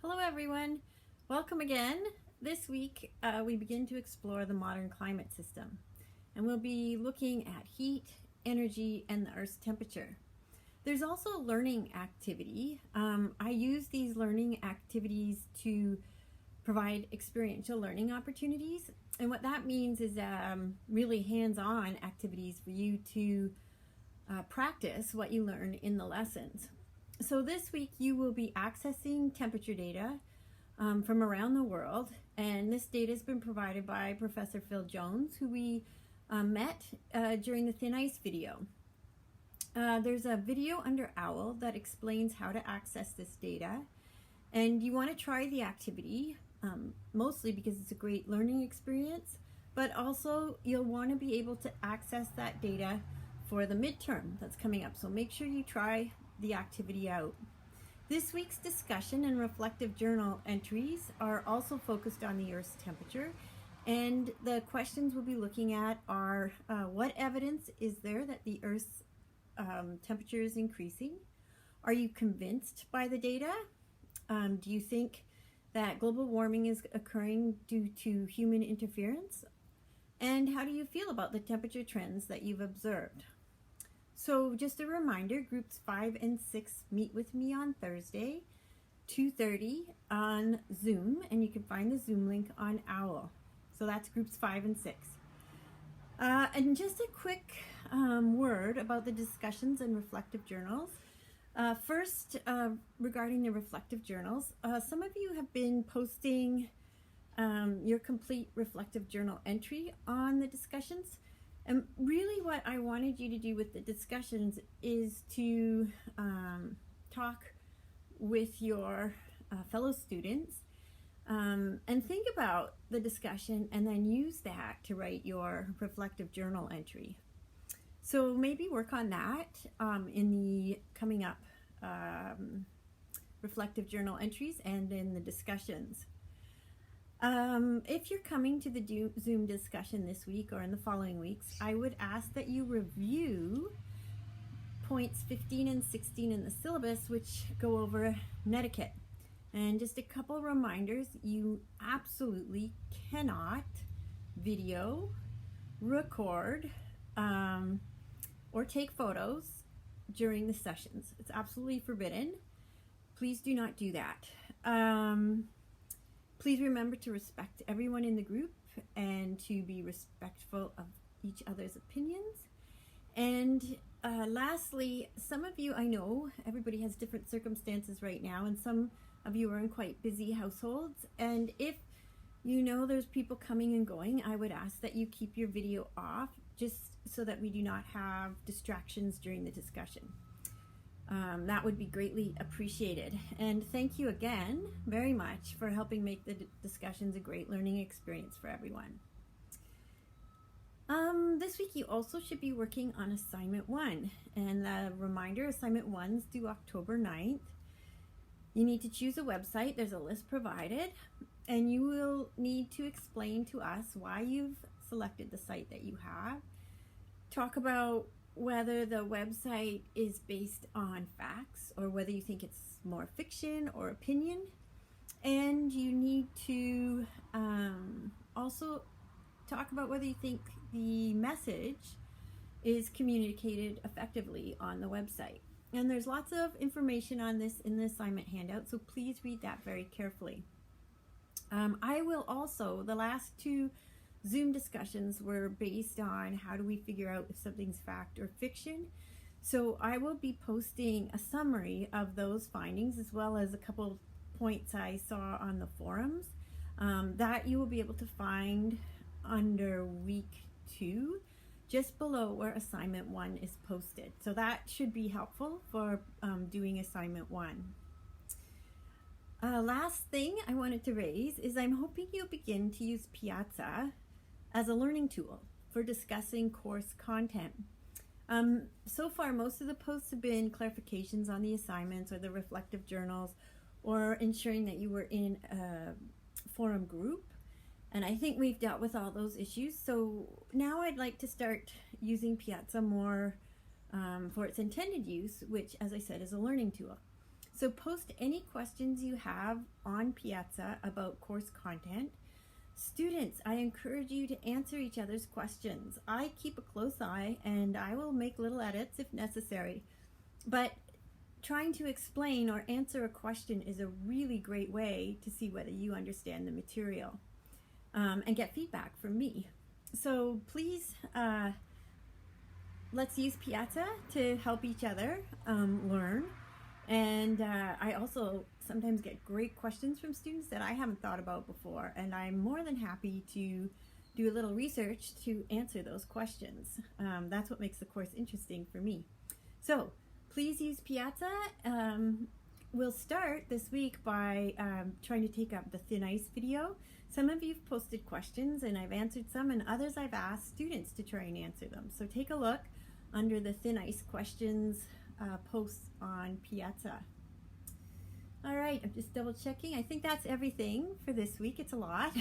Hello everyone, welcome again. This week we begin to explore the modern climate system, and we'll be looking at heat, energy, and the Earth's temperature. There's also a learning activity. I use these learning activities to provide experiential learning opportunities, and what that means is really hands-on activities for you to practice what you learn in the lessons. So this week you will be accessing temperature data from around the world, and this data has been provided by Professor Phil Jones, who we met during the Thin Ice video. There's a video under OWL that explains how to access this data, and you want to try the activity, mostly because it's a great learning experience, but also you'll want to be able to access that data for the midterm that's coming up. So make sure you try the activity out. This week's discussion and reflective journal entries are also focused on the Earth's temperature, and the questions we'll be looking at are what evidence is there that the Earth's temperature is increasing? Are you convinced by the data? Do you think that global warming is occurring due to human interference? And how do you feel about the temperature trends that you've observed? So just a reminder, groups 5 and 6 meet with me on Thursday, 2:30 on Zoom, and you can find the Zoom link on OWL. So that's groups 5 and 6. And just a quick word about the discussions and reflective journals. First, regarding the reflective journals, some of you have been posting your complete reflective journal entry on the discussions. And really what I wanted you to do with the discussions is to talk with your fellow students and think about the discussion and then use that to write your reflective journal entry. So maybe work on that in the coming up reflective journal entries and in the discussions. If you're coming to the Zoom discussion this week or in the following weeks, I would ask that you review points 15 and 16 in the syllabus, which go over netiquette. And just a couple reminders, you absolutely cannot video, record, or take photos during the sessions. It's absolutely forbidden. Please do not do that. Please remember to respect everyone in the group and to be respectful of each other's opinions. And lastly, some of you, I know everybody has different circumstances right now, and some of you are in quite busy households. And if you know there's people coming and going, I would ask that you keep your video off just so that we do not have distractions during the discussion. That would be greatly appreciated. And thank you again very much for helping make the discussions a great learning experience for everyone. This week you also should be working on assignment 1. And a reminder, assignment 1's due October 9th. You need to choose a website. There's a list provided. And you will need to explain to us why you've selected the site that you have. Talk about whether the website is based on facts or whether you think it's more fiction or opinion. And you need to also talk about whether you think the message is communicated effectively on the website. And there's lots of information on this in the assignment handout, so please read that very carefully. I will also, the last 2 Zoom discussions were based on how do we figure out if something's fact or fiction. So I will be posting a summary of those findings as well as a couple points I saw on the forums that you will be able to find under week 2 just below where assignment 1 is posted. So that should be helpful for doing assignment 1. Last thing I wanted to raise is I'm hoping you'll begin to use Piazza as a learning tool for discussing course content. So far, most of the posts have been clarifications on the assignments or the reflective journals or ensuring that you were in a forum group. And I think we've dealt with all those issues. So now I'd like to start using Piazza more for its intended use, which, as I said, is a learning tool. So post any questions you have on Piazza about course content. Students, I encourage you to answer each other's questions. I keep a close eye and I will make little edits if necessary. But trying to explain or answer a question is a really great way to see whether you understand the material and get feedback from me. So please, let's use Piazza to help each other learn. And I also sometimes get great questions from students that I haven't thought about before, and I'm more than happy to do a little research to answer those questions. That's what makes the course interesting for me. So please use Piazza. We'll start this week by trying to take up the thin ice video. Some of you've posted questions and I've answered some, and others I've asked students to try and answer them. So take a look under the thin ice questions posts on Piazza. All right, I'm just double checking. I think that's everything for this week. It's a lot.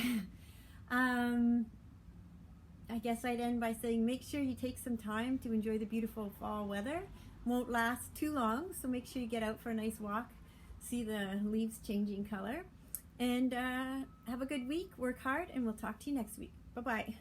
I guess I'd end by saying make sure you take some time to enjoy the beautiful fall weather. Won't last too long, so make sure you get out for a nice walk, see the leaves changing color, and have a good week, work hard, and we'll talk to you next week. Bye-bye.